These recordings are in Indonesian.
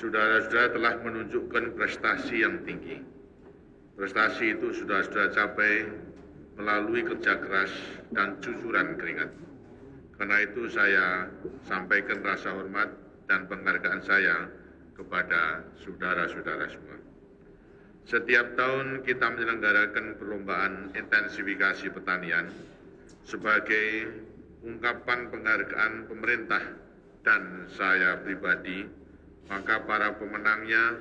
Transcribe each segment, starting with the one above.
saudara-saudara telah menunjukkan prestasi yang tinggi. Prestasi itu saudara-saudara capai melalui kerja keras dan cucuran keringat. Karena itu saya sampaikan rasa hormat dan penghargaan saya kepada saudara-saudara semua. Setiap tahun kita menyelenggarakan perlombaan intensifikasi pertanian sebagai ungkapan penghargaan pemerintah dan saya pribadi, maka para pemenangnya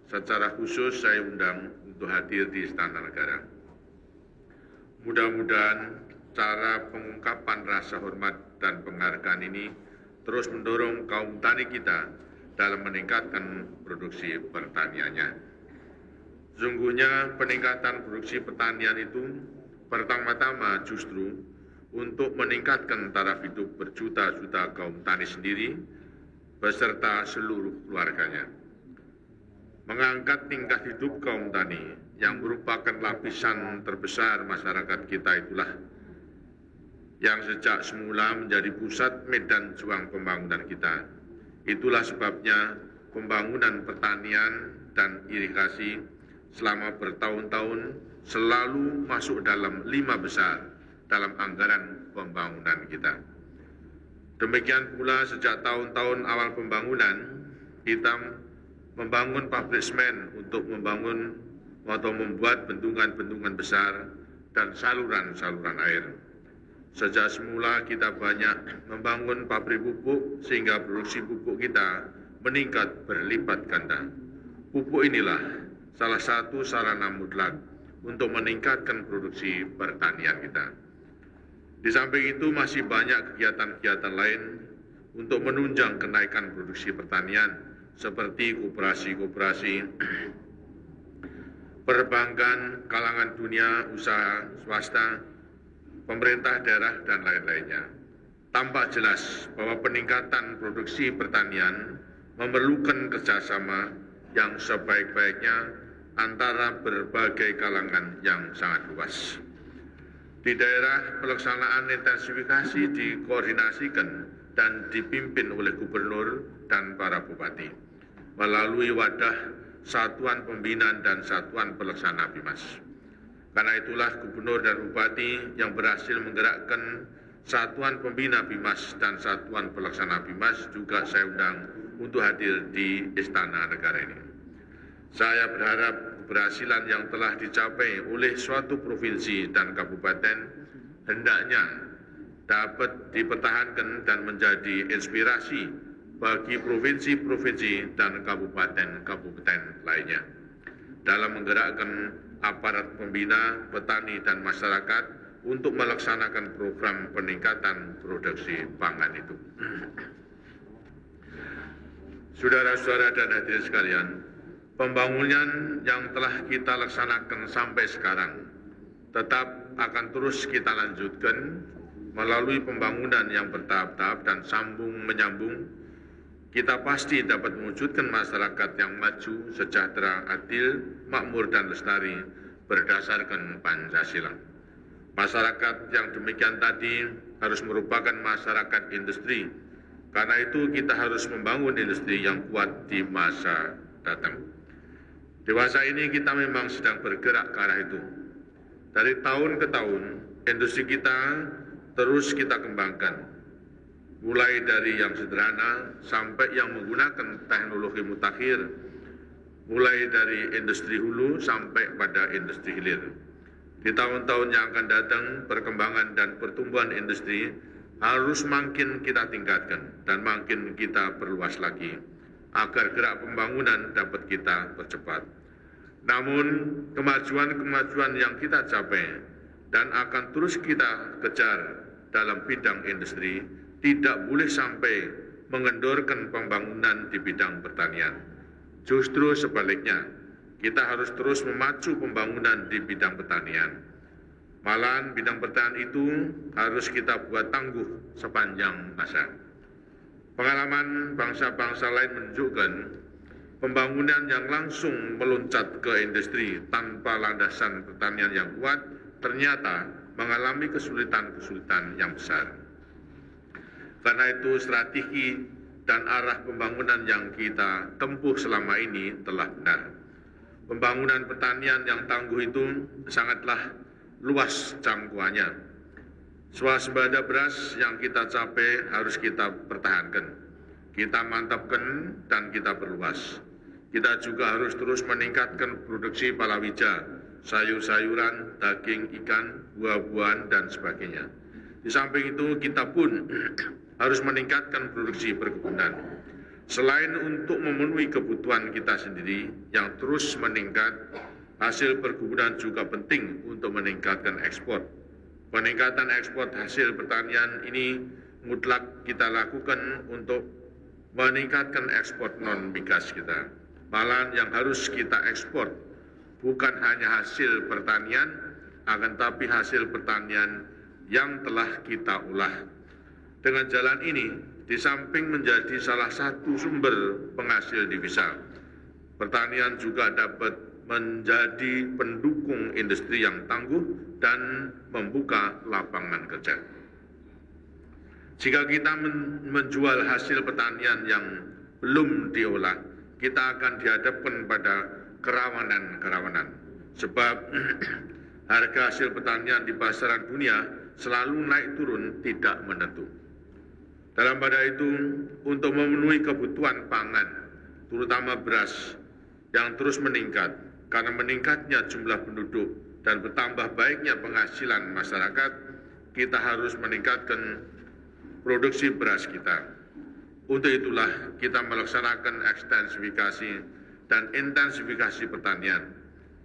secara khusus saya undang untuk hadir di Istana Negara. Mudah-mudahan cara pengungkapan rasa hormat dan penghargaan ini terus mendorong kaum tani kita dalam meningkatkan produksi pertaniannya. Sesungguhnya peningkatan produksi pertanian itu pertama-tama justru untuk meningkatkan taraf hidup berjuta-juta kaum tani sendiri beserta seluruh keluarganya. Mengangkat tingkat hidup kaum tani yang merupakan lapisan terbesar masyarakat kita itulah yang sejak semula menjadi pusat medan juang pembangunan kita. Itulah sebabnya pembangunan pertanian dan irigasi selama bertahun-tahun selalu masuk dalam 5 besar dalam anggaran pembangunan kita. Demikian pula sejak tahun-tahun awal pembangunan, kita membangun pabrik semen untuk membangun atau membuat bendungan-bendungan besar dan saluran-saluran air. Sejak semula kita banyak membangun pabrik pupuk sehingga produksi pupuk kita meningkat berlipat ganda. Pupuk inilah salah satu sarana mutlak untuk meningkatkan produksi pertanian kita. Di samping itu masih banyak kegiatan-kegiatan lain untuk menunjang kenaikan produksi pertanian seperti koperasi-koperasi, perbankan, kalangan dunia, usaha swasta, pemerintah daerah, dan lain-lainnya. Tampak jelas bahwa peningkatan produksi pertanian memerlukan kerjasama yang sebaik-baiknya antara berbagai kalangan yang sangat luas. Di daerah pelaksanaan intensifikasi dikoordinasikan dan dipimpin oleh gubernur dan para bupati melalui wadah Satuan Pembinaan dan Satuan Pelaksana BIMAS. Karena itulah gubernur dan bupati yang berhasil menggerakkan Satuan Pembina BIMAS dan Satuan Pelaksana BIMAS juga saya undang untuk hadir di Istana Negara ini. Saya berharap keberhasilan yang telah dicapai oleh suatu provinsi dan kabupaten hendaknya dapat dipertahankan dan menjadi inspirasi bagi provinsi-provinsi dan kabupaten-kabupaten lainnya dalam menggerakkan aparat pembina, petani, dan masyarakat untuk melaksanakan program peningkatan produksi pangan itu. Saudara-saudara dan hadirin sekalian, pembangunan yang telah kita laksanakan sampai sekarang tetap akan terus kita lanjutkan melalui pembangunan yang bertahap-tahap dan sambung menyambung. Kita pasti dapat mewujudkan masyarakat yang maju, sejahtera, adil, makmur, dan lestari berdasarkan Pancasila. Masyarakat yang demikian tadi harus merupakan masyarakat industri. Karena itu kita harus membangun industri yang kuat di masa datang. Di masa ini kita memang sedang bergerak ke arah itu. Dari tahun ke tahun, industri kita terus kita kembangkan. Mulai dari yang sederhana sampai yang menggunakan teknologi mutakhir, mulai dari industri hulu sampai pada industri hilir. Di tahun-tahun yang akan datang, perkembangan dan pertumbuhan industri harus makin kita tingkatkan dan makin kita perluas lagi agar gerak pembangunan dapat kita percepat. Namun kemajuan-kemajuan yang kita capai dan akan terus kita kejar dalam bidang industri tidak boleh sampai mengendorkan pembangunan di bidang pertanian. Justru sebaliknya, kita harus terus memacu pembangunan di bidang pertanian. Malahan bidang pertanian itu harus kita buat tangguh sepanjang masa. Pengalaman bangsa-bangsa lain menunjukkan pembangunan yang langsung meloncat ke industri tanpa landasan pertanian yang kuat ternyata mengalami kesulitan-kesulitan yang besar. Karena itu strategi dan arah pembangunan yang kita tempuh selama ini telah benar. Pembangunan pertanian yang tangguh itu sangatlah luas jangkauannya. Swasembada beras yang kita capai harus kita pertahankan, kita mantapkan dan kita perluas. Kita juga harus terus meningkatkan produksi palawija, sayur-sayuran, daging, ikan, buah-buahan, dan sebagainya. Di samping itu kita pun harus meningkatkan produksi perkebunan. Selain untuk memenuhi kebutuhan kita sendiri yang terus meningkat, hasil perkebunan juga penting untuk meningkatkan ekspor. Peningkatan ekspor hasil pertanian ini mutlak kita lakukan untuk meningkatkan ekspor non-migas kita. Malahan yang harus kita ekspor bukan hanya hasil pertanian, akan tapi hasil pertanian yang telah kita olah. Dengan jalan ini, di samping menjadi salah satu sumber penghasil devisa, pertanian juga dapat menjadi pendukung industri yang tangguh dan membuka lapangan kerja. Jika kita menjual hasil pertanian yang belum diolah, kita akan dihadapkan pada kerawanan. Sebab harga hasil pertanian di pasaran dunia selalu naik turun tidak menentu. Dalam pada itu, untuk memenuhi kebutuhan pangan, terutama beras, yang terus meningkat, karena meningkatnya jumlah penduduk dan bertambah baiknya penghasilan masyarakat, kita harus meningkatkan produksi beras kita. Untuk itulah kita melaksanakan ekstensifikasi dan intensifikasi pertanian.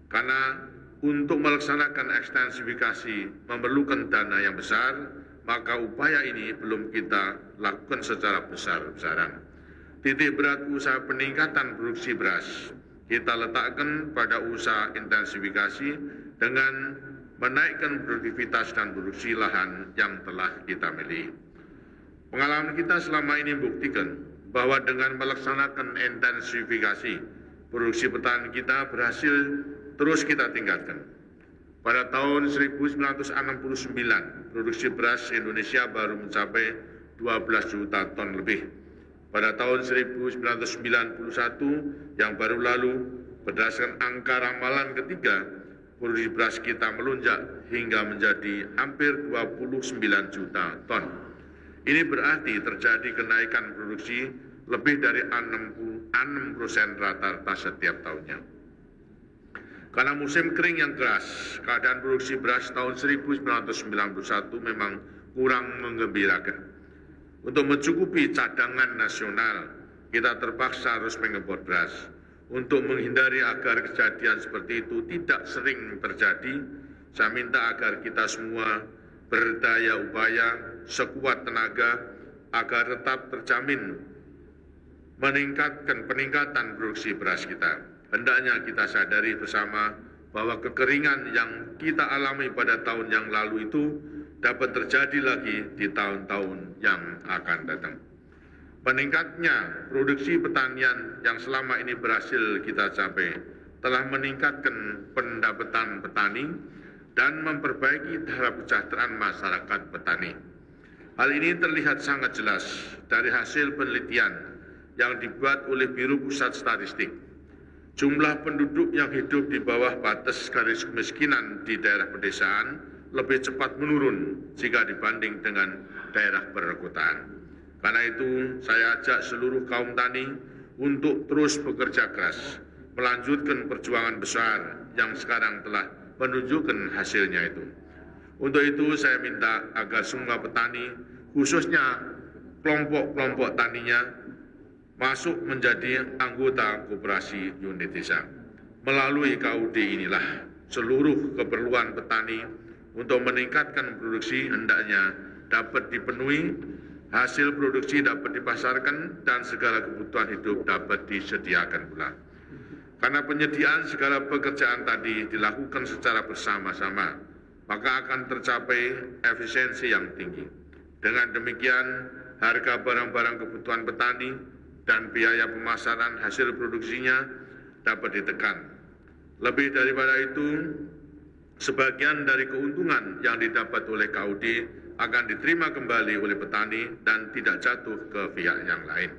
Karena untuk melaksanakan ekstensifikasi memerlukan dana yang besar, maka upaya ini belum kita lakukan secara besar-besaran. Titik berat usaha peningkatan produksi beras kita letakkan pada usaha intensifikasi dengan menaikkan produktivitas dan produksi lahan yang telah kita miliki. Pengalaman kita selama ini membuktikan bahwa dengan melaksanakan intensifikasi, produksi petani kita berhasil terus kita tingkatkan. Pada tahun 1969, produksi beras Indonesia baru mencapai 12 juta ton lebih. Pada tahun 1991 yang baru lalu, berdasarkan angka ramalan ketiga, produksi beras kita melonjak hingga menjadi hampir 29 juta ton. Ini berarti terjadi kenaikan produksi lebih dari 6% rata-rata setiap tahunnya. Karena musim kering yang keras, keadaan produksi beras tahun 1991 memang kurang menggembirakan. Untuk mencukupi cadangan nasional, kita terpaksa harus mengimpor beras. Untuk menghindari agar kejadian seperti itu tidak sering terjadi, saya minta agar kita semua berdaya upaya sekuat tenaga agar tetap terjamin peningkatan produksi beras kita. Hendaknya kita sadari bersama bahwa kekeringan yang kita alami pada tahun yang lalu itu dapat terjadi lagi di tahun-tahun yang akan datang. Meningkatnya produksi pertanian yang selama ini berhasil kita capai telah meningkatkan pendapatan petani dan memperbaiki tahap kesejahteraan masyarakat petani. Hal ini terlihat sangat jelas dari hasil penelitian yang dibuat oleh Biro Pusat Statistik. Jumlah penduduk yang hidup di bawah batas garis kemiskinan di daerah pedesaan lebih cepat menurun jika dibanding dengan daerah perkotaan. Karena itu, saya ajak seluruh kaum tani untuk terus bekerja keras, melanjutkan perjuangan besar yang sekarang telah menunjukkan hasilnya itu. Untuk itu saya minta agar semua petani, khususnya kelompok-kelompok taninya, masuk menjadi anggota koperasi unit desa. Melalui KUD inilah seluruh keperluan petani untuk meningkatkan produksi hendaknya dapat dipenuhi, hasil produksi dapat dipasarkan, dan segala kebutuhan hidup dapat disediakan pula. Karena penyediaan segala pekerjaan tadi dilakukan secara bersama-sama, maka akan tercapai efisiensi yang tinggi. Dengan demikian, harga barang-barang kebutuhan petani dan biaya pemasaran hasil produksinya dapat ditekan. Lebih daripada itu, sebagian dari keuntungan yang didapat oleh KUD akan diterima kembali oleh petani dan tidak jatuh ke pihak yang lain.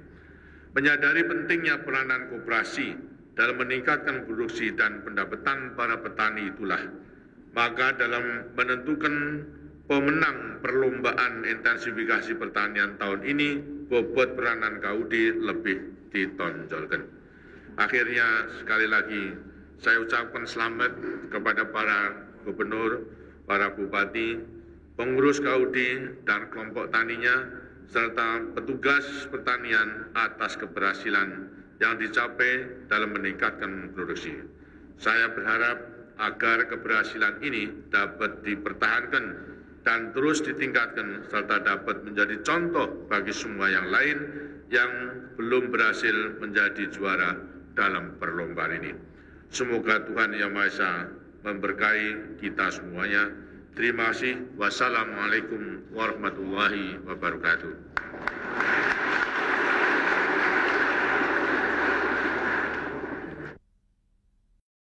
Menyadari pentingnya peranan koperasi dalam meningkatkan produksi dan pendapatan para petani itulah, maka dalam menentukan pemenang perlombaan intensifikasi pertanian tahun ini, bobot peranan KUD lebih ditonjolkan. Akhirnya sekali lagi saya ucapkan selamat kepada para gubernur, para bupati, pengurus KUD dan kelompok taninya, serta petugas pertanian atas keberhasilan yang dicapai dalam meningkatkan produksi. Saya berharap agar keberhasilan ini dapat dipertahankan dan terus ditingkatkan serta dapat menjadi contoh bagi semua yang lain yang belum berhasil menjadi juara dalam perlombaan ini. Semoga Tuhan Yang Maha Esa memberkahi kita semuanya. Terima kasih. Wassalamualaikum warahmatullahi wabarakatuh.